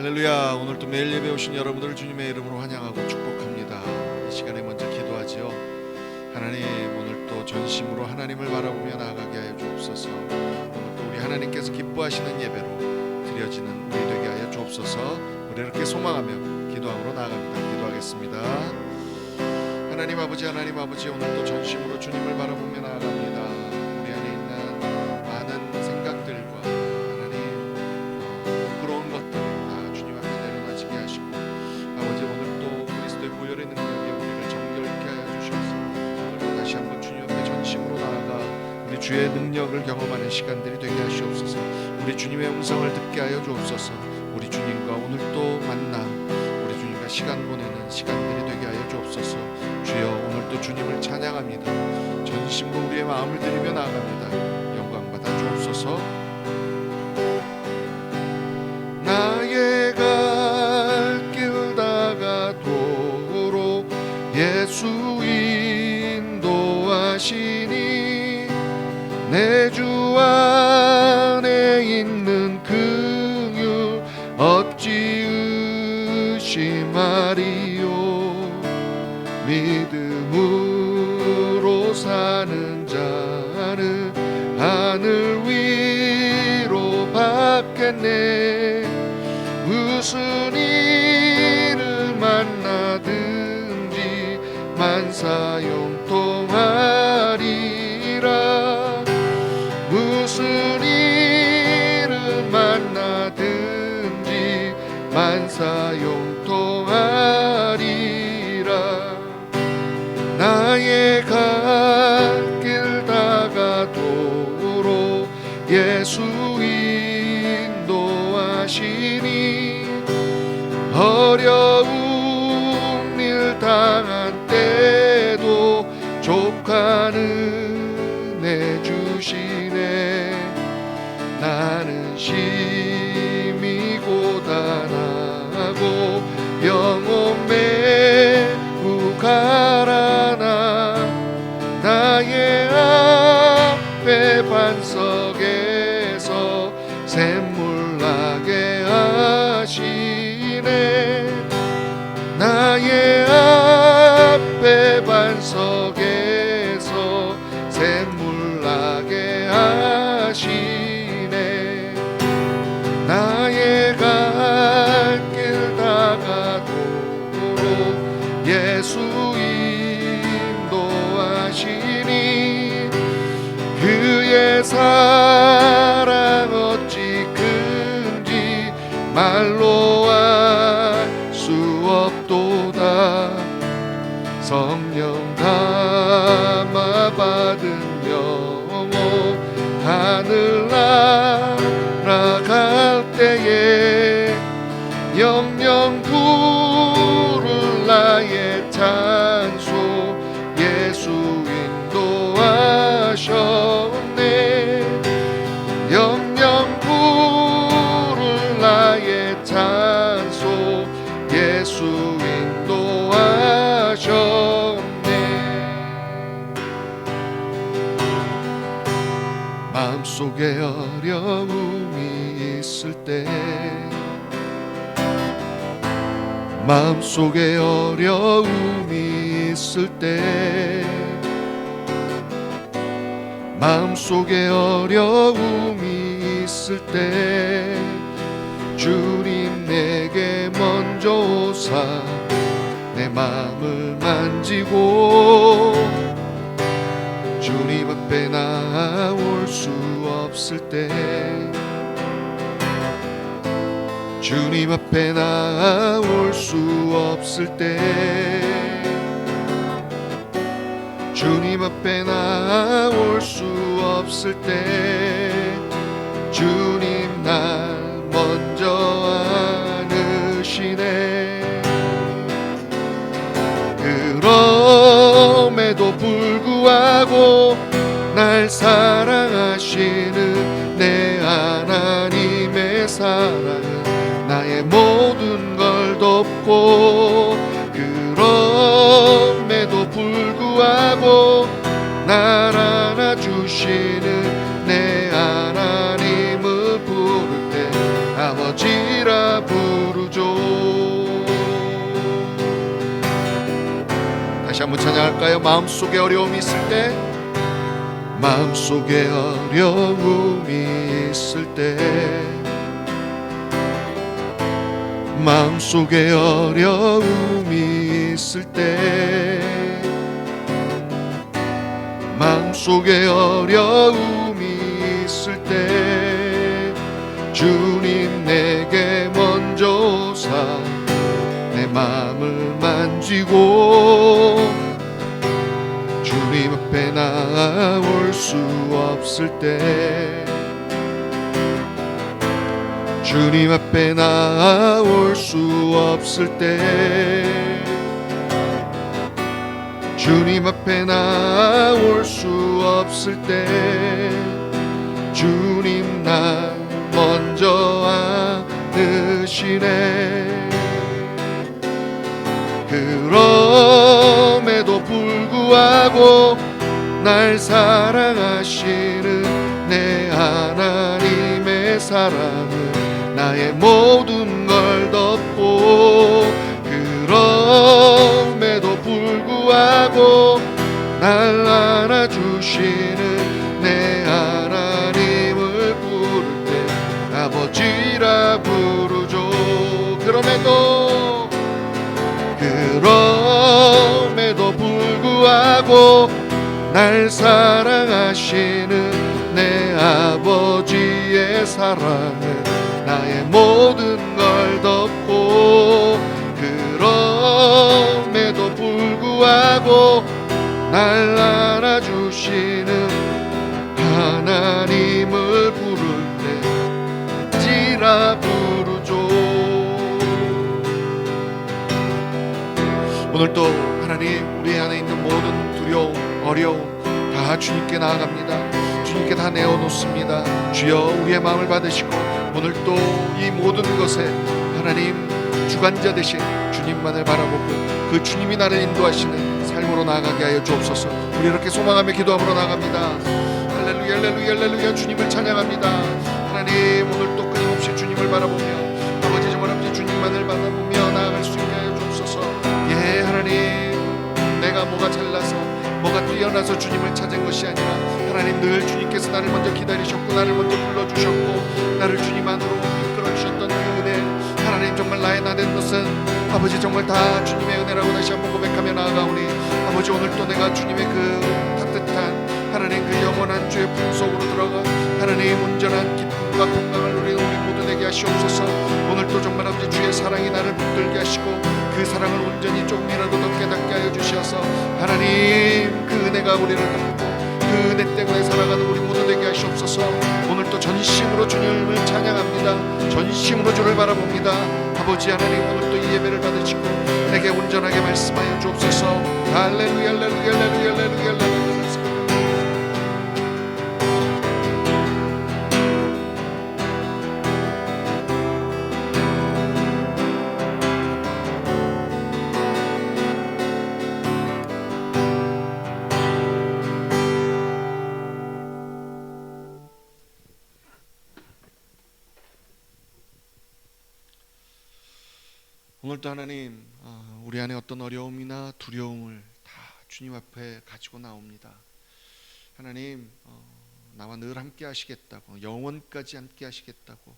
할렐루야. 오늘도 매일 예배 오신 여러분들을 주님의 이름으로 환영하고 축복합니다. 이 시간에 먼저 기도하지요. 하나님, 오늘도 전심으로 하나님을 바라보며 나아가게 하여 주옵소서. 오늘도 우리 하나님께서 기뻐하시는 예배로 드려지는 우리 되게 하여 주옵소서. 우리 이렇게 소망하며 기도함으로 나아갑니다. 기도하겠습니다. 하나님 아버지, 하나님 아버지, 오늘도 전심으로 주님을 바라보며 나아갑니다. 우리 안에 있는 많은 생각들과 부끄러운 것들 다 주님 앞에 내려놔지게 하시고, 아버지, 오늘도 그리스도의 보혈의 능력에 우리를 정결케 하여 주셔서 오늘도 다시 한번 주님 앞에 전심으로 나아가 우리 주의 능력을 경험하는 시간들이 되게 하시옵소서. 우리 주님의 음성을 듣게 하여 주옵소서. 우리 주님과 오늘도 만나 우리 주님과 시간 보내는 시간들이 되게 하여 주옵소서. 주여, 오늘도 주님을 찬양합니다. 전심으로 우리의 마음을 드리며 나아갑니다. 영광 받아 주옵소서. 나의 갈 길 다가도록 예수 인도하시니 내 주 안에 있는 긍휼 어찌 의심하리요. 믿음으로 사는 자는 하늘 위로 받겠네. 무슨 일을 만나든지 만사형통하리라. 무슨 일을 만나든지 만사형통하리라. 나의 갈 길 다가도록 예수 인도하시니 어려운 일 당한 때도 족하는 애 주시네. 나는 심히 고단하고 영혼 매우 가라나 나의 앞에 반석에서 샘물 나게 하시네. 나의 앞에 반석에서 샘물 나게 하시네. 나의 갈 길 다가도록 예수 인도하시니 그의 사랑 어찌 큰지 말로 알 수 없도다. 성령 담아 받은 영혼 하늘 날아갈 때에 영영 부를 나의 찬송 예수 인도하셨네. 영영 부를 나의 찬송 예수 인도하셨네. 마음속에 어려움이 있을 때, 마음속에 어려움이 있을 때, 마음속에 어려움이 있을 때 주님 내게 먼저 오사 내 마음을 만지고 주님 앞에 나올 수 없을 때, 주님 앞에 나올 수 없을 때, 주님 앞에 나올 수 없을 때 주님 날 먼저 안으시네. 그럼에도 불구하고 날 사랑하시는 내 하나님의 사랑은 나의 모든 걸 덮고, 그럼에도 불구하고 날 안아주시는 내 하나님을 부를 때 아버지라 부르 한번 찬양할까요? 마음속에 어려움이 있을 때, 마음속에 어려움이 있을 때, 마음속에 어려움이 있을 때, 마음속에 어려움이 있을 때, 주님 내게 먼저 오사 내 마음을 만지고, 주님 앞에 나올 수 없을 때, 주님 앞에 나올 수 없을 때, 주님 앞에 나올 수 없을 때, 주님 날 먼저 안으시네. 그럼에도 불구하고 날 사랑하시는 내 하나님의 사랑은 나의 모든 걸 덮고, 그럼에도 불구하고 날 안아주시는 내 하나님을 부를 때 아버지라 부르죠. 그럼에도 불구하고 날 사랑하시는 내 아버지의 사랑은 나의 모든 걸 덮고, 그럼에도 불구하고 날 안아주시는 하나님을 부를 때 지라 부르죠. 오늘도 하나님, 우리 안에 있는 모든 두려움, 어려움 다 주님께 나아갑니다. 주님께 다 내어놓습니다. 주여, 우리의 마음을 받으시고 오늘도 이 모든 것에 하나님 주관자 되신 주님만을 바라보고 그 주님이 나를 인도하시는 삶으로 나아가게 하여 주옵소서. 우리 이렇게 소망하며 기도함으로 나아갑니다. 할렐루야, 할렐루야, 할렐루야. 주님을 찬양합니다. 하나님, 오늘도 끊임없이 주님을 바라보며 아버지, 정말 아버지 주님만을 바라보며 나아갈 수 있게 하여 주옵소서. 예, 하나님, 내가 뭐가 잘나서 뭐가 뛰어나서 주님을 찾은 것이 아니라 하나님, 늘 주님께서 나를 먼저 기다리셨고 나를 먼저 불러주셨고 나를 주님 안으로 이끌어주셨던 그 은혜, 하나님, 정말 나의 나 된 것은 아버지 정말 다 주님의 은혜라고 다시 한번 고백하며 나아가오니, 아버지, 오늘 또 내가 주님의 그 따뜻한 하나님 그 영원한 주의 품 속으로 들어가 하나님 온전한 기쁨과 평강을 누리는 우리 모두 되게 하시옵소서. 오늘 또 정말 아버지 주의 사랑이 나를 붙들게 하시고 그 사랑을 온전히 조금이라도 더 깨닫게 하여 주셔서 하나님 그 은혜가 우리를 감고 그 은혜 때문에 살아가는 우리 모두 되게 하시옵소서. 오늘 또 전심으로 주님을 찬양합니다. 전심으로 주를 바라봅니다. 아버지 하나님, 오늘 또 이 예배를 받으시고 내게 온전하게 말씀하여 주옵소서. 할렐루야, 할렐루야, 할렐루야, 할렐루야, 할렐루야. 오늘도 하나님, 우리 안에 어떤 어려움이나 두려움을 다 주님 앞에 가지고 나옵니다. 하나님, 나와 늘 함께 하시겠다고, 영원까지 함께 하시겠다고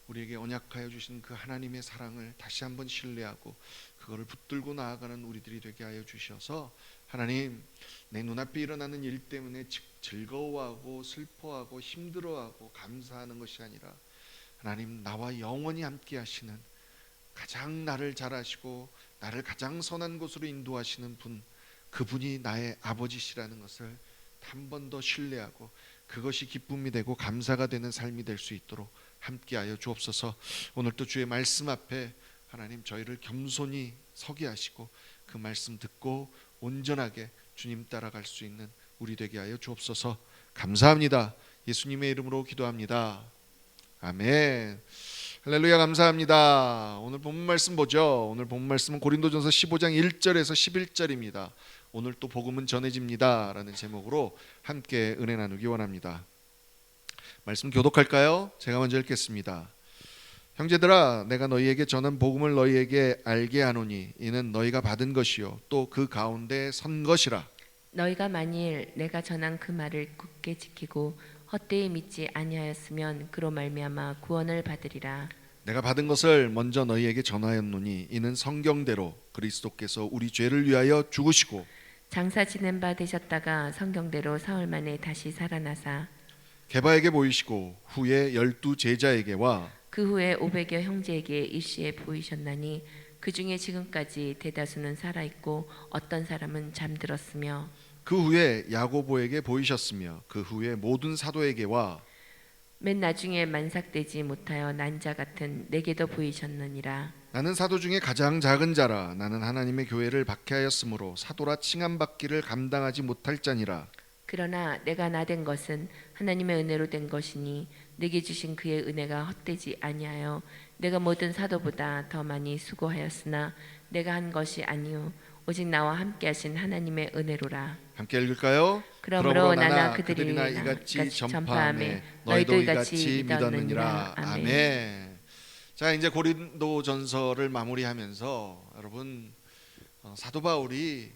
우리에게 언약하여 주신 그 하나님의 사랑을 다시 한번 신뢰하고 그거를 붙들고 나아가는 우리들이 되게 하여 주셔서, 하나님, 내 눈앞에 일어나는 일 때문에 즐거워하고 슬퍼하고 힘들어하고 감사하는 것이 아니라 하나님, 나와 영원히 함께 하시는, 가장 나를 잘 아시고 나를 가장 선한 곳으로 인도하시는 분, 그분이 나의 아버지시라는 것을 한 번 더 신뢰하고 그것이 기쁨이 되고 감사가 되는 삶이 될 수 있도록 함께하여 주옵소서. 오늘 또 주의 말씀 앞에 하나님, 저희를 겸손히 서게 하시고 그 말씀 듣고 온전하게 주님 따라갈 수 있는 우리 되게 하여 주옵소서. 감사합니다. 예수님의 이름으로 기도합니다. 아멘. 할렐루야, 감사합니다. 오늘 본문 말씀 보죠. 오늘 본문 말씀은 고린도전서 15장 1절에서 11절입니다. 오늘 또 복음은 전해집니다 라는 제목으로 함께 은혜 나누기 원합니다. 말씀 교독할까요? 제가 먼저 읽겠습니다. 형제들아 내가 너희에게 전한 복음을 너희에게 알게 하노니 이는 너희가 받은 것이요 또 그 가운데 선 것이라. 너희가 만일 내가 전한 그 말을 굳게 지키고 헛되이 믿지 아니하였으면 그로 말미암아 구원을 받으리라. 내가 받은 것을 먼저 너희에게 전하였노니 이는 성경대로 그리스도께서 우리 죄를 위하여 죽으시고 장사 지낸 바 되셨다가 성경대로 사흘 만에 다시 살아나사 게바에게 보이시고 후에 12 제자에게와 그 후에 500여 형제에게 일시에 보이셨나니 그 중에 지금까지 대다수는 살아 있고 어떤 사람은 잠들었으며 그 후에 야고보에게 보이셨으며 그 후에 모든 사도에게와 맨 나중에 만삭되지 못하여 난 자 같은 내게도 보이셨느니라. 나는 사도 중에 가장 작은 자라. 나는 하나님의 교회를 박해하였으므로 사도라 칭함받기를 감당하지 못할 자니라. 그러나 내가 나된 것은 하나님의 은혜로 된 것이니 내게 주신 그의 은혜가 헛되지 아니하여 내가 모든 사도보다 더 많이 수고하였으나 내가 한 것이 아니요 오직 나와 함께 하신 하나님의 은혜로라. 함께 읽을까요? 그러므로 나나 그들이나 그들이나 이같이 전파하매 너희도 이같이 믿었느니라. 아멘. 자, 이제 고린도전서를 마무리하면서 여러분 사도 바울이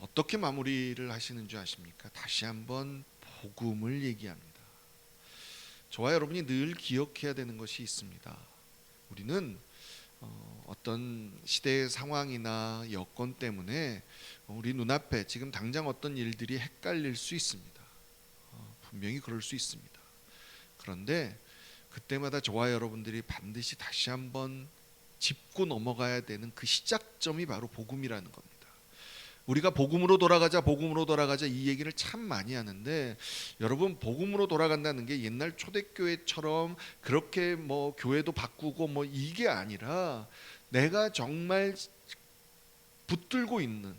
어떻게 마무리를 하시는 줄 아십니까? 다시 한번 복음을 얘기합니다. 저와 여러분이 늘 기억해야 되는 것이 있습니다. 우리는 어떤 시대의 상황이나 여건 때문에 우리 눈앞에 지금 당장 어떤 일들이 헷갈릴 수 있습니다. 분명히 그럴 수 있습니다. 그런데 그때마다 저와 여러분들이 반드시 다시 한번 짚고 넘어가야 되는 그 시작점이 바로 복음이라는 겁니다. 우리가 복음으로 돌아가자 이 얘기를 참 많이 하는데 여러분 복음으로 돌아간다는 게 옛날 초대교회처럼 그렇게 뭐 교회도 바꾸고 뭐 이게 아니라 내가 정말 붙들고 있는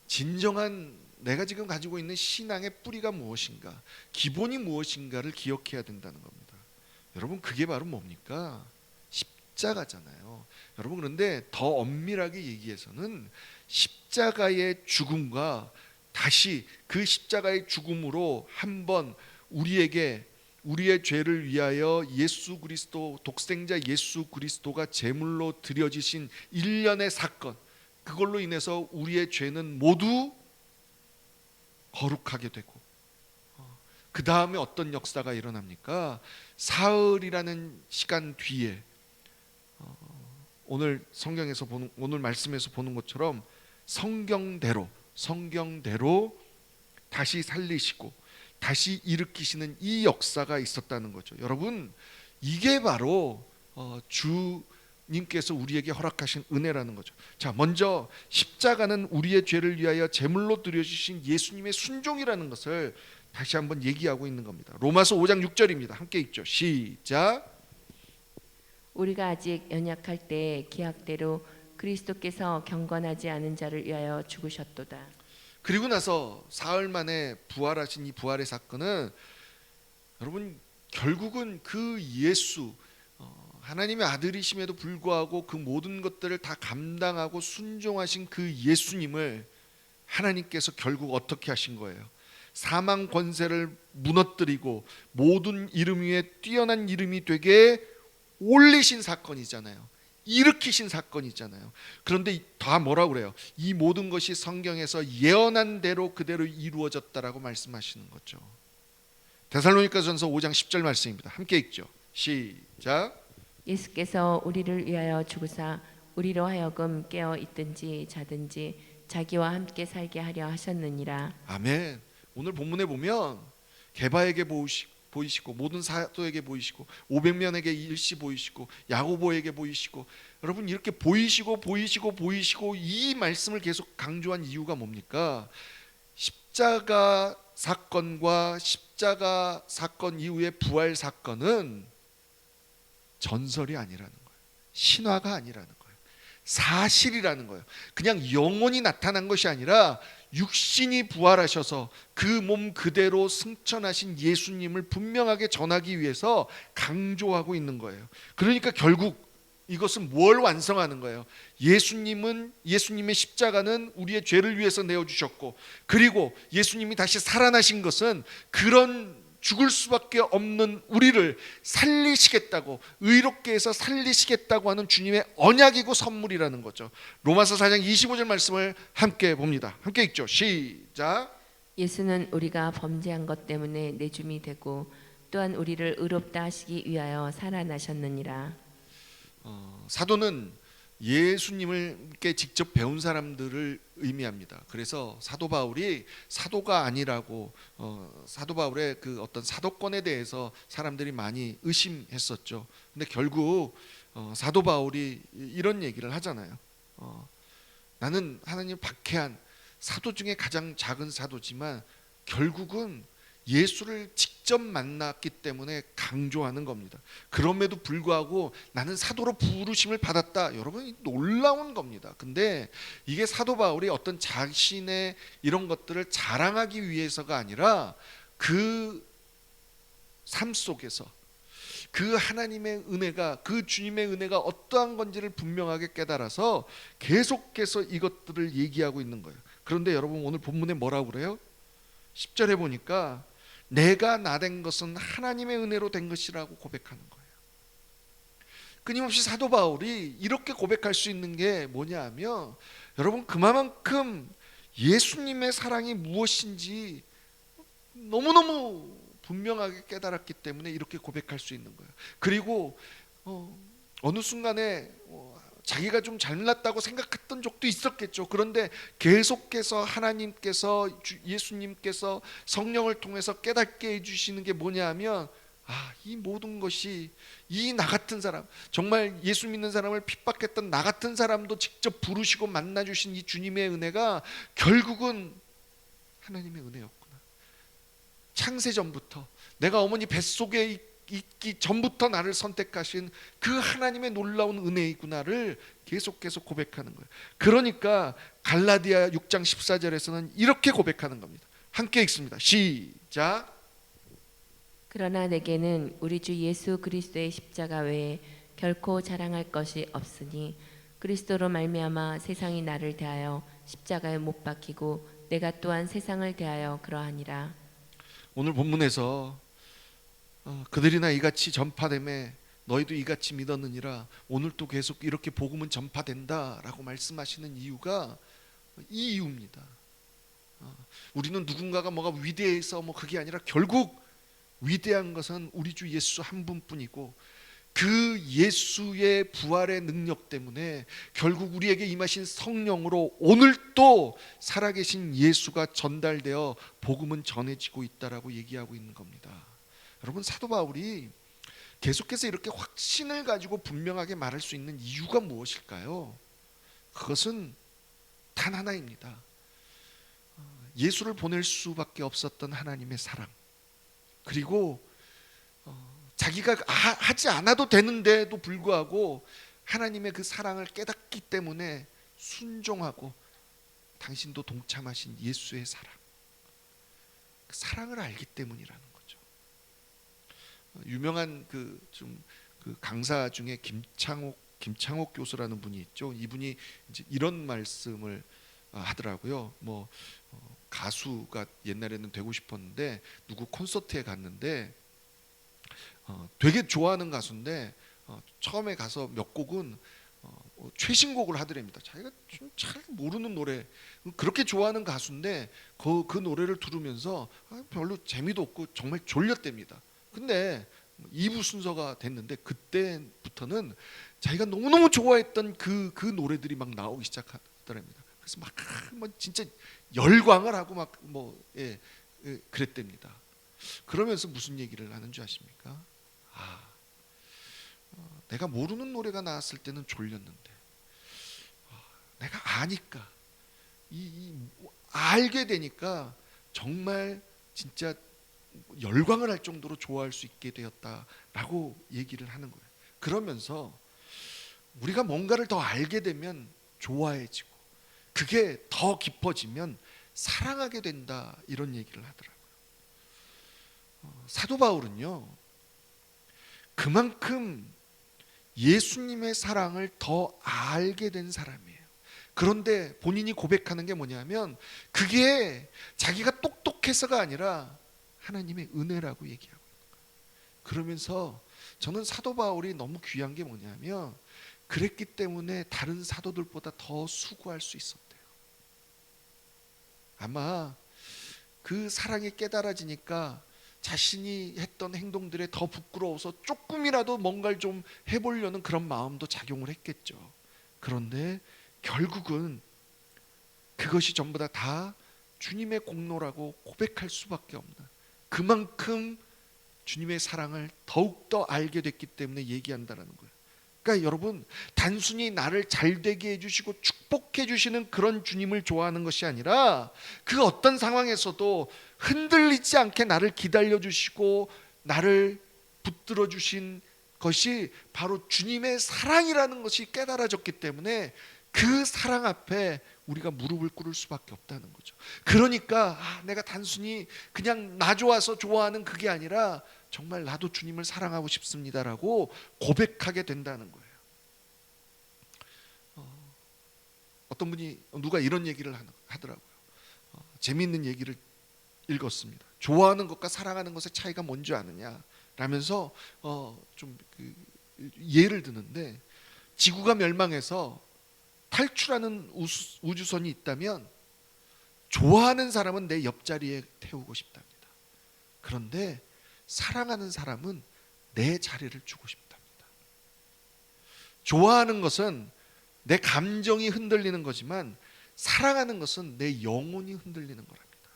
진정한 내가 지금 가지고 있는 신앙의 뿌리가 무엇인가, 기본이 무엇인가를 기억해야 된다는 겁니다. 여러분 그게 바로 뭡니까? 십자가잖아요. 여러분 그런데 더 엄밀하게 얘기해서는 십자가의 죽음과 다시 그 십자가의 죽음으로 한번 우리에게 우리의 죄를 위하여 예수 그리스도 독생자 예수 그리스도가 제물로 드려지신 일련의 사건, 그걸로 인해서 우리의 죄는 모두 거룩하게 되고 그 다음에 어떤 역사가 일어납니까? 사흘이라는 시간 뒤에 오늘 성경에서 보는 오늘 말씀에서 보는 것처럼 성경대로 다시 살리시고 다시 일으키시는 이 역사가 있었다는 거죠. 여러분 이게 바로 주님께서 우리에게 허락하신 은혜라는 거죠. 자, 먼저 십자가는 우리의 죄를 위하여 제물로 드려주신 예수님의 순종이라는 것을 다시 한번 얘기하고 있는 겁니다. 로마서 5장 6절입니다. 함께 읽죠. 시작. 우리가 아직 연약할 때 기약대로 그리스도께서 경건하지 않은 자를 위하여 죽으셨도다. 그리고 나서 사흘 만에 부활하신 이 부활의 사건은 여러분 결국은 그 예수 하나님의 아들이심에도 불구하고 그 모든 것들을 다 감당하고 순종하신 그 예수님을 하나님께서 결국 어떻게 하신 거예요? 사망 권세를 무너뜨리고 모든 이름 위에 뛰어난 이름이 되게 올리신 사건이잖아요. 일으키신 사건이잖아요. 그런데 다 뭐라고 그래요? 이 모든 것이 성경에서 예언한 대로 그대로 이루어졌다라고 말씀하시는 거죠. 데살로니가전서 5장 10절 말씀입니다. 함께 읽죠. 시작. 예수께서 우리를 위하여 죽으사 우리로 하여금 깨어 있든지 자든지 자기와 함께 살게 하려 하셨느니라. 아멘. 오늘 본문에 보면 게바에게 보이시고 모든 사도에게 보이시고 500명에게 일시 보이시고 야고보에게 보이시고 여러분 이렇게 보이시고 이 말씀을 계속 강조한 이유가 뭡니까? 십자가 사건과 십자가 사건 이후의 부활 사건은 전설이 아니라는 거예요. 신화가 아니라는 거예요. 사실이라는 거예요. 그냥 영혼이 나타난 것이 아니라 육신이 부활하셔서 그 몸 그대로 승천하신 예수님을 분명하게 전하기 위해서 강조하고 있는 거예요. 그러니까 결국 이것은 뭘 완성하는 거예요? 예수님의 십자가는 우리의 죄를 위해서 내어주셨고, 그리고 예수님이 다시 살아나신 것은 그런 죽을 수밖에 없는 우리를 살리시겠다고, 의롭게 해서 살리시겠다고 하는 주님의 언약이고 선물이라는 거죠. 로마서 4장 25절 말씀을 함께 봅니다. 함께 읽죠. 시작. 예수는 우리가 범죄한 것 때문에 내줌이 되고 또한 우리를 의롭다 하시기 위하여 살아나셨느니라. 사도는 예수님께 직접 배운 사람들을 의미합니다. 그래서 사도 바울이 사도가 아니라고 사도 바울의 그 어떤 사도권에 대해서 사람들이 많이 의심했었죠. 근데 결국 사도 바울이 이런 얘기를 하잖아요. 나는 하나님 박해한 사도 중에 가장 작은 사도지만 결국은 예수를 직접 만났기 때문에 강조하는 겁니다. 그럼에도 불구하고 나는 사도로 부르심을 받았다. 여러분, 놀라운 겁니다. 근데 이게 사도 바울이 어떤 자신의 이런 것들을 자랑하기 위해서가 아니라 그 삶 속에서 그 하나님의 은혜가, 그 주님의 은혜가 어떠한 건지를 분명하게 깨달아서 계속해서 이것들을 얘기하고 있는 거예요. 그런데 여러분, 오늘 본문에 뭐라고 그래요? 10절에 보니까 내가 나된 것은 하나님의 은혜로 된 것이라고 고백하는 거예요. 끊임없이 사도 바울이 이렇게 고백할 수 있는 게 뭐냐 하면, 여러분, 그만큼 예수님의 사랑이 무엇인지 너무너무 분명하게 깨달았기 때문에 이렇게 고백할 수 있는 거예요. 그리고 어느 순간에 자기가 좀 잘났다고 생각했던 적도 있었겠죠. 그런데 계속해서 하나님께서, 예수님께서 성령을 통해서 깨닫게 해주시는 게 뭐냐 하면, 이 모든 것이 이 나 같은 사람, 정말 예수 믿는 사람을 핍박했던 나 같은 사람도 직접 부르시고 만나주신 이 주님의 은혜가 결국은 하나님의 은혜였구나. 창세전부터, 내가 어머니 뱃속에 있기 전부터 나를 선택하신 그 하나님의 놀라운 은혜이구나를 계속해서 고백하는 거예요. 그러니까 갈라디아 6장 14절에서는 이렇게 고백하는 겁니다. 함께 읽습니다. 시작. 그러나 내게는 우리 주 예수 그리스도의 십자가 외에 결코 자랑할 것이 없으니 그리스도로 말미암아 세상이 나를 대하여 십자가에 못 박히고 내가 또한 세상을 대하여 그러하니라. 오늘 본문에서 그들이나 이같이 전파되매 너희도 이같이 믿었느니라, 오늘도 계속 이렇게 복음은 전파된다라고 말씀하시는 이유가 이 이유입니다. 우리는 누군가가 뭐가 위대해서 그게 아니라 결국 위대한 것은 우리 주 예수 한 분뿐이고, 그 예수의 부활의 능력 때문에 결국 우리에게 임하신 성령으로 오늘도 살아계신 예수가 전달되어 복음은 전해지고 있다라고 얘기하고 있는 겁니다. 여러분, 사도 바울이 계속해서 이렇게 확신을 가지고 분명하게 말할 수 있는 이유가 무엇일까요? 그것은 단 하나입니다. 예수를 보낼 수밖에 없었던 하나님의 사랑, 그리고 자기가 하지 않아도 되는데도 불구하고 하나님의 그 사랑을 깨닫기 때문에 순종하고 당신도 동참하신 예수의 사랑, 그 사랑을 알기 때문이라는 거죠. 유명한 그 강사 중에 김창옥 교수라는 분이 있죠. 이분이 이제 이런 말씀을 하더라고요. 가수가 옛날에는 되고 싶었는데 누구 콘서트에 갔는데 되게 좋아하는 가수인데 처음에 가서 몇 곡은 최신곡을 하더랍니다. 자기가 좀 잘 모르는 노래, 그렇게 좋아하는 가수인데 그 노래를 들으면서 별로 재미도 없고 정말 졸렸답니다. 근데 2부 순서가 됐는데 그때부터는 자기가 너무너무 좋아했던 그 노래들이 막 나오기 시작하더랍니다. 그래서 막 진짜 열광을 하고 그랬답니다. 그러면서 무슨 얘기를 하는 줄 아십니까? 내가 모르는 노래가 나왔을 때는 졸렸는데 내가 아니까, 알게 되니까 정말 진짜 열광을 할 정도로 좋아할 수 있게 되었다라고 얘기를 하는 거예요. 그러면서 우리가 뭔가를 더 알게 되면 좋아해지고, 그게 더 깊어지면 사랑하게 된다, 이런 얘기를 하더라고요. 사도 바울은요, 그만큼 예수님의 사랑을 더 알게 된 사람이에요. 그런데 본인이 고백하는 게 뭐냐면, 그게 자기가 똑똑해서가 아니라 하나님의 은혜라고 얘기하고 있는 거예요. 그러면서 저는 사도 바울이 너무 귀한 게 뭐냐면 그랬기 때문에 다른 사도들보다 더 수고할 수 있었대요. 아마 그 사랑이 깨달아지니까 자신이 했던 행동들에 더 부끄러워서 조금이라도 뭔가를 좀 해보려는 그런 마음도 작용을 했겠죠. 그런데 결국은 그것이 전부 다 주님의 공로라고 고백할 수밖에 없는, 그만큼 주님의 사랑을 더욱더 알게 됐기 때문에 얘기한다는 거예요. 그러니까 여러분, 단순히 나를 잘되게 해주시고 축복해 주시는 그런 주님을 좋아하는 것이 아니라 그 어떤 상황에서도 흔들리지 않게 나를 기다려 주시고 나를 붙들어 주신 것이 바로 주님의 사랑이라는 것이 깨달아졌기 때문에 그 사랑 앞에 우리가 무릎을 꿇을 수밖에 없다는 거죠. 그러니까 내가 단순히 그냥 나 좋아서 좋아하는 그게 아니라 정말 나도 주님을 사랑하고 싶습니다라고 고백하게 된다는 거예요. 어떤 분이 누가 이런 얘기를 하더라고요. 재미있는 얘기를 읽었습니다. 좋아하는 것과 사랑하는 것의 차이가 뭔지 아느냐 라면서 예를 드는데, 지구가 멸망해서 탈출하는 우주선이 있다면 좋아하는 사람은 내 옆자리에 태우고 싶답니다. 그런데 사랑하는 사람은 내 자리를 주고 싶답니다. 좋아하는 것은 내 감정이 흔들리는 거지만 사랑하는 것은 내 영혼이 흔들리는 거랍니다.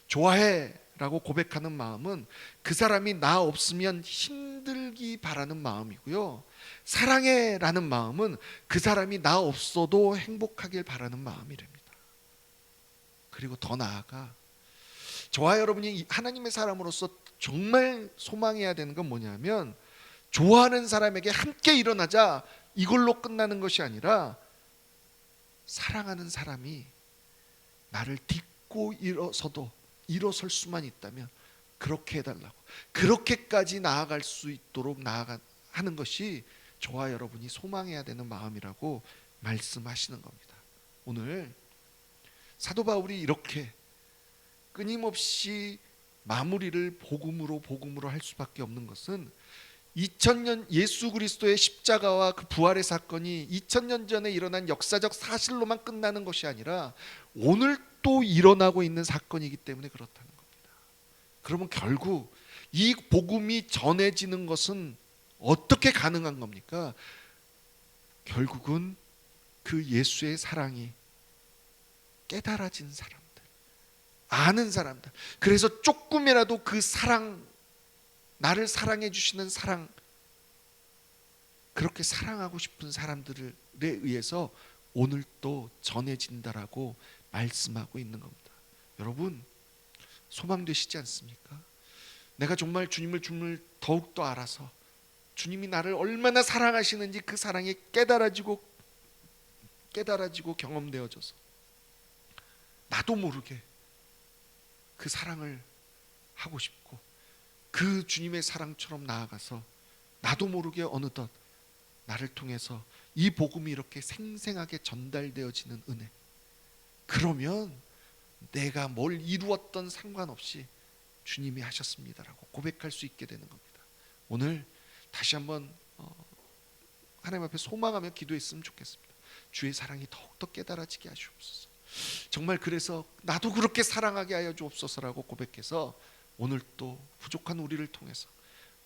좋아해 라고 고백하는 마음은 그 사람이 나 없으면 힘들기 바라는 마음이고요, 사랑해 라는 마음은 그 사람이 나 없어도 행복하길 바라는 마음이랍니다. 그리고 더 나아가 저와 여러분이 하나님의 사람으로서 정말 소망해야 되는 건 뭐냐면, 좋아하는 사람에게 함께 일어나자 이걸로 끝나는 것이 아니라 사랑하는 사람이 나를 딛고 일어설 수만 있다면 그렇게 해달라고, 그렇게까지 나아갈 수 있도록 하는 것이 저와 여러분이 소망해야 되는 마음이라고 말씀하시는 겁니다. 오늘 사도 바울이 이렇게 끊임없이 마무리를 복음으로 할 수밖에 없는 것은 2000년 예수 그리스도의 십자가와 그 부활의 사건이 2000년 전에 일어난 역사적 사실로만 끝나는 것이 아니라 오늘 또 일어나고 있는 사건이기 때문에 그렇다는 겁니다. 그러면 결국 이 복음이 전해지는 것은 어떻게 가능한 겁니까? 결국은 그 예수의 사랑이 깨달아진 사람들, 아는 사람들, 그래서 조금이라도 그 사랑, 나를 사랑해 주시는 사랑, 그렇게 사랑하고 싶은 사람들에 의해서 오늘 또 전해진다라고 말씀하고 있는 겁니다. 여러분, 소망되시지 않습니까? 내가 정말 주님을 더욱더 알아서 주님이 나를 얼마나 사랑하시는지 그 사랑이 깨달아지고 경험되어져서 나도 모르게 그 사랑을 하고 싶고 그 주님의 사랑처럼 나아가서 나도 모르게 어느덧 나를 통해서 이 복음이 이렇게 생생하게 전달되어지는 은혜, 그러면 내가 뭘 이루었던 상관없이 주님이 하셨습니다라고 고백할 수 있게 되는 겁니다. 오늘 다시 한번 하나님 앞에 소망하며 기도했으면 좋겠습니다. 주의 사랑이 더욱더 깨달아지게 하시옵소서. 정말 그래서 나도 그렇게 사랑하게 하여 주옵소서라고 고백해서 오늘 또 부족한 우리를 통해서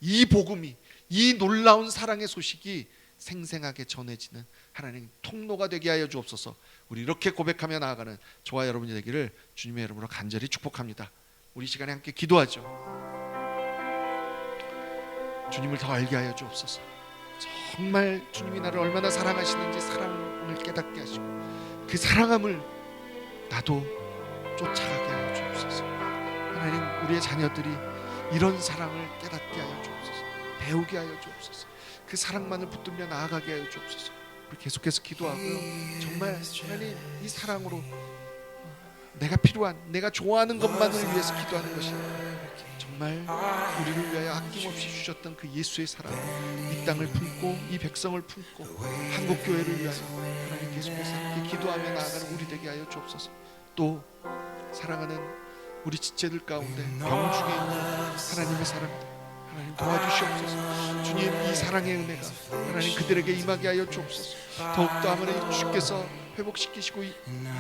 이 복음이, 이 놀라운 사랑의 소식이 생생하게 전해지는 하나님 통로가 되게 하여 주옵소서. 우리 이렇게 고백하며 나아가는 저와 여러분이 되기를 주님의 이름으로 간절히 축복합니다. 우리 시간에 함께 기도하죠. 주님을 더 알게 하여 주옵소서. 정말 주님이 나를 얼마나 사랑하시는지 사랑을 깨닫게 하시고 그 사랑함을 나도 쫓아가게 하여 주옵소서. 하나님, 우리의 자녀들이 이런 사랑을 깨닫게 하여 주옵소서. 배우게 하여 주옵소서. 그 사랑만을 붙들며 나아가게 하여 주옵소서. 우리 계속해서 기도하고요, 정말 하나님 이 사랑으로 내가 필요한, 내가 좋아하는 것만을 위해서 기도하는 것이 아니라 정말 우리를 위하여 아낌없이 주셨던 그 예수의 사랑, 이 땅을 품고 이 백성을 품고 한국교회를 위하여 하나님 계속해서 함께 기도하며 나아가는 우리 되게 하여 주옵소서. 또 사랑하는 우리 지체들 가운데 병중에 있는 하나님의 사람들 하나님 도와주시옵소서. 주님 이 사랑의 은혜가 하나님 그들에게 임하게 하여 주옵소서. 더욱더 하나님 주께서 회복시키시고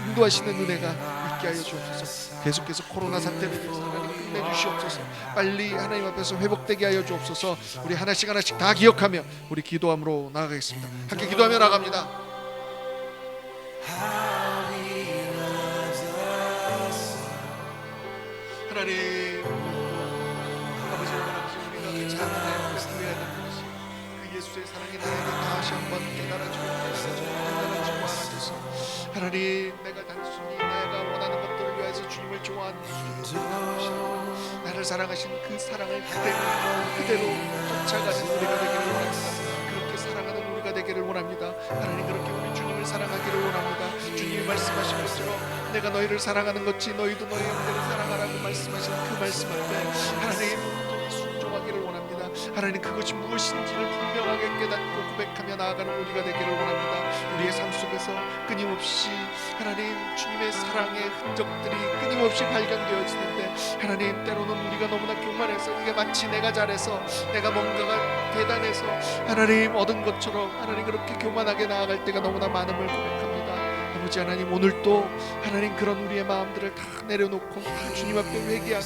인도하시는 은혜가 있게 하여 주옵소서. 계속해서 코로나 사태를 위해서 하나님 끝내주시옵소서. 빨리 하나님 앞에서 회복되게 하여 주옵소서. 우리 하나씩 하나씩 다 기억하며 우리 기도함으로 나아가겠습니다. 함께 기도하며 나갑니다. 하나님 아버지 우리가 그 찬양의 말씀해야 되는 것이 그 예수의 사랑이 나에게 다시 한번 깨달아지고 알아줘서 하나님 내가 단순히 내가 원하는 것들을 위해서 주님을 좋아하는 것이 나를 사랑하신 그 사랑을 그대로 쫓아가는 우리가 되기를 원합니다. 그렇게 사랑하는 우리가 되기를 원합니다. 하나님 그렇게 우리 주님을 사랑하기를 원합니다. 주님이 말씀하신 것처럼 내가 너희를 사랑하는 것이 너희도 너희 형제를 사랑하라고 말씀하신 그 말씀 앞에 하나님 온전히 순종하기를 원합니다. 하나님 그것이 무엇인지를 분명하게 깨닫고 고백하며 나아가는 우리가 되기를 원합니다. 우리의 삶 속에서 끊임없이 하나님 주님의 사랑의 흔적들이 끊임없이 발견되어지는데 하나님 때로는 우리가 너무나 교만해서 이게 마치 내가 잘해서 내가 뭔가가 대단해서 하나님 얻은 것처럼 하나님 그렇게 교만하게 나아갈 때가 너무나 많음을 고백합니다. 아버지 하나님 오늘도 하나님 그런 우리의 마음들을 다 내려놓고 다 주님 앞에 회개하며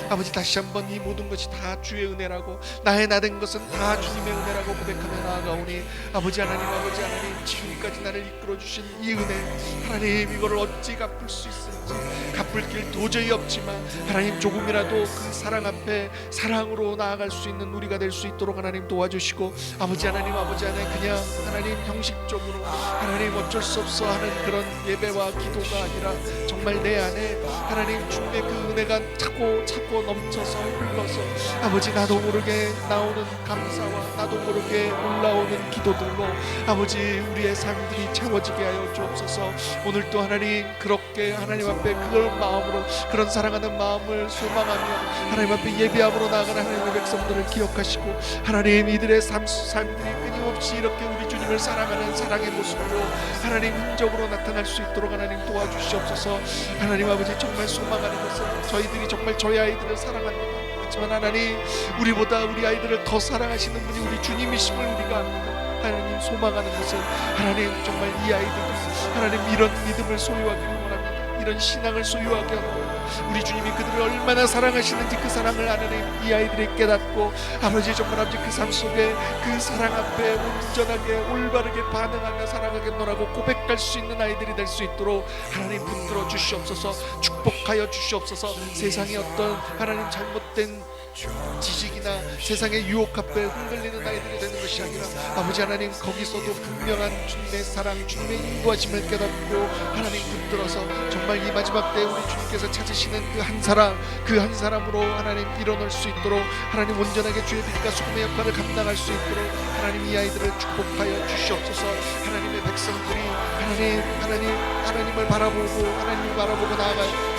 아버지 다시 한번 이 모든 것이 다 주의 은혜라고 나의 나된 것은 다 주님의 은혜라고 고백하며 나아가오니 아버지 하나님 지금까지 나를 이끌어주신 이 은혜 하나님 이거를 어찌 갚을 수 있을지 갚을 길 도저히 없지만 하나님 조금이라도 그 사랑 앞에 사랑으로 나아갈 수 있는 우리가 될 수 있도록 하나님 도와주시고 아버지 하나님 그냥 하나님 형식적으로 하나님 어쩔 수 없어 하는 그런 예배와 기도가 아니라 정말 내 안에 하나님 주님의 그 은혜가 차고 넘쳐서 흘러서 아버지 나도 모르게 나오는 감사와 나도 모르게 올라오는 기도들로 아버지 우리의 삶들이 채워지게 하여 주옵소서. 오늘도 하나님 그렇게 하나님 앞에 그런 마음으로 그런 사랑하는 마음을 소망하며 하나님 앞에 예배함으로 나아가는 하나님의 백성들을 기억하시고 하나님 이들의 삶들이 끊임없이 이렇게 우리 주님을 사랑하는 사랑의 모습으로 하나님 흔적으로 나타날 수 있도록 하나님 도와주시옵소서. 하나님 아버지 정말 소망하는 것은 저희들이 정말 저희 아이들을 사랑합니다. 하지만 하나님 우리보다 우리 아이들을 더 사랑하시는 분이 우리 주님이심을 우리가 압니다. 하나님 소망하는 것은 하나님 정말 이 아이들이 하나님 이런 믿음을 소유하기를 원합니다. 이런 신앙을 소유하게 하고 우리 주님이 그들을 얼마나 사랑하시는지 그 사랑을 하나님 이 아이들이 깨닫고 아버지 정말 아버지 그 삶 속에 그 사랑 앞에 온전하게 올바르게 반응하며 살아가겠노라고 고백할 수 있는 아이들이 될 수 있도록 하나님 붙들어 주시옵소서. 축복하여 주시옵소서. 세상의 어떤 하나님 잘못된 지식이나 세상의 유혹 앞에 흔들리는 아이들이 되는 것이 아니라 아버지 하나님 거기서도 분명한 주님의 사랑 주님의 인도하심을 깨닫고 하나님 붙들어서 정말 이 마지막 때에 우리 주님께서 찾으시는 그 한 사람으로 하나님 일어날 수 있도록 하나님 온전하게 주의 빛과 소금의 역할을 감당할 수 있도록 하나님 이 아이들을 축복하여 주시옵소서. 하나님의 백성들이 하나님을 바라보고 나아가요.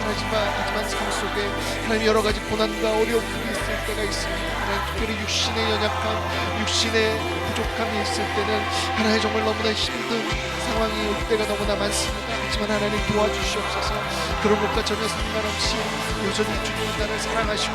하지만 삶 속에 하나님 여러 가지 고난과 어려움이 있을 때가 있습니다. 하나님 특별히 육신의 연약함, 육신의 부족함이 있을 때는 하나님 정말 너무나 힘든 상황이 올 때가 너무나 많습니다. 하지만 하나님 도와주시옵소서. 그런 것과 전혀 상관없이 여전히 주님은 나를 사랑하시고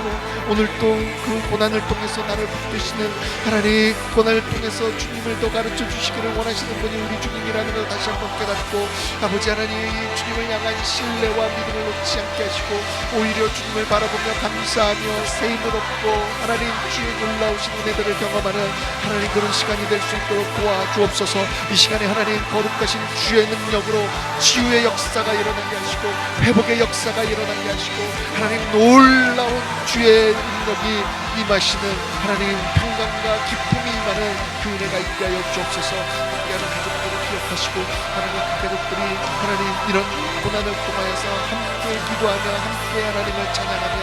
오늘도 그 고난을 통해서 나를 붙드시는 하나님 고난을 통해서 주님을 더 가르쳐 주시기를 원하시는 분이 우리 주님이라는 걸 다시 한번 깨닫고 아버지 하나님 이 주님을 향한 신뢰와 믿음을 놓지 않게 하시고 오히려 주님을 바라보며 감사하며 세임을 얻고 하나님 주의 놀라우신 은혜들을 경험하는 하나님 그런 시간이 될 수 있도록 도와주옵소서. 이 시간에 하나님 거룩하신 주의 능력으로 치유의 역사가 일어나게 하시고 회복의 역사가 일어나게 하시고 하나님 놀라운 주의 능력이 임하시는 하나님 평강과 기쁨이 임하는 그 은혜가 있게 하여 주옵소서. 함께하는 가족들을 기억하시고 하나님 그 가족들이 하나님 이런 고난을 통하여서 함께 기도하며 함께 하나님을 찬양하며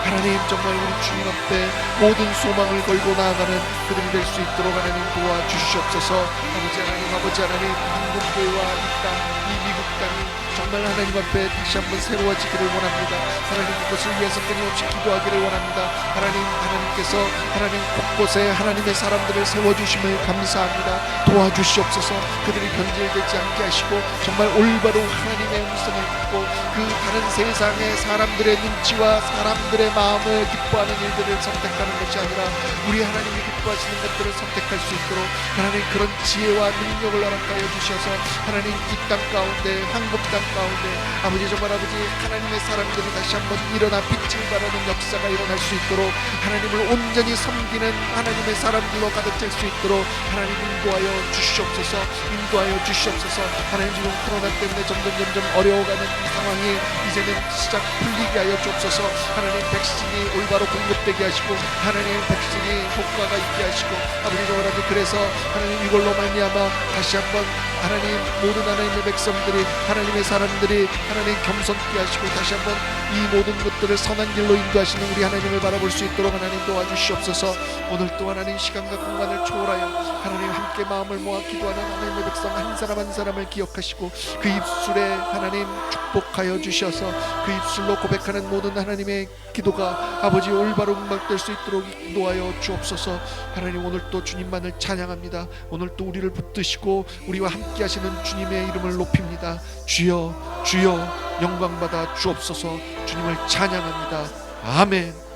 하나님 정말 우리 주님 앞에 모든 소망을 걸고 나아가는 그들이 될 수 있도록 하나님 도와주시옵소서. 아버지 하나님 한국교회와 이 땅, 이 미국 땅이 정말 하나님 앞에 다시 한번 새로워지기를 원합니다. 하나님 그것을 위해서 끊임없이 기도하기를 원합니다. 하나님께서 하나님 곳곳에 하나님의 사람들을 세워주심을 감사합니다. 도와주시옵소서. 그들이 변질되지 않게 하시고 정말 올바로 하나님의 음성을 듣고 그 다른 세상의 사람들의 눈치와 사람들의 마음을 기뻐하는 일들을 선택하는 것이 아니라 우리 하나님이 기뻐하시는 것들을 선택할 수 있도록 하나님 그런 지혜와 능력을 허락하여 주셔서 하나님 이 땅 가운데 한국 땅 가운데 아버지 정말 아버지 하나님의 사람들이 다시 한번 일어나 빛을 발하는 역사가 일어날 수 있도록 하나님을 온전히 섬기는 하나님의 사람들로 가득 찰 수 있도록 하나님 인도하여 주시옵소서. 인도하여 주시옵소서. 하나님 지금 코로나 때문에 점점 어려워가는 이 상황이 이제는 시작 풀리게 하여 주옵소서. 하나님 백신이 올바로 공급되게 하시고 하나님 백신이 효과가 있게 하시고 아버지 정말 아버지 그래서 하나님 이걸로 말미암아 다시 한번 하나님 모든 하나님의 백성들이 하나님의 사람들이 하나님 겸손케 하시고 다시 한번 이 모든 것들을 선한 길로 인도하시는 우리 하나님을 바라볼 수 있도록 하나님 도와주시옵소서. 오늘 또 하나님 시간과 공간을 초월하여 하나님 함께 마음을 모아 기도하는 하나님의 백성 한 사람 한 사람을 기억하시고 그 입술에 하나님 축복하여 주셔서 그 입술로 고백하는 모든 하나님의 기도가 아버지 올바로 응답될 수 있도록 인도하여 주옵소서. 하나님 오늘 또 주님만을 찬양합니다. 오늘 또 우리를 붙드시고 우리와 함께 하시는 주님의 이름을 높입니다. 주여 주여 영광받아 주옵소서. 주님을 찬양합니다. 아멘.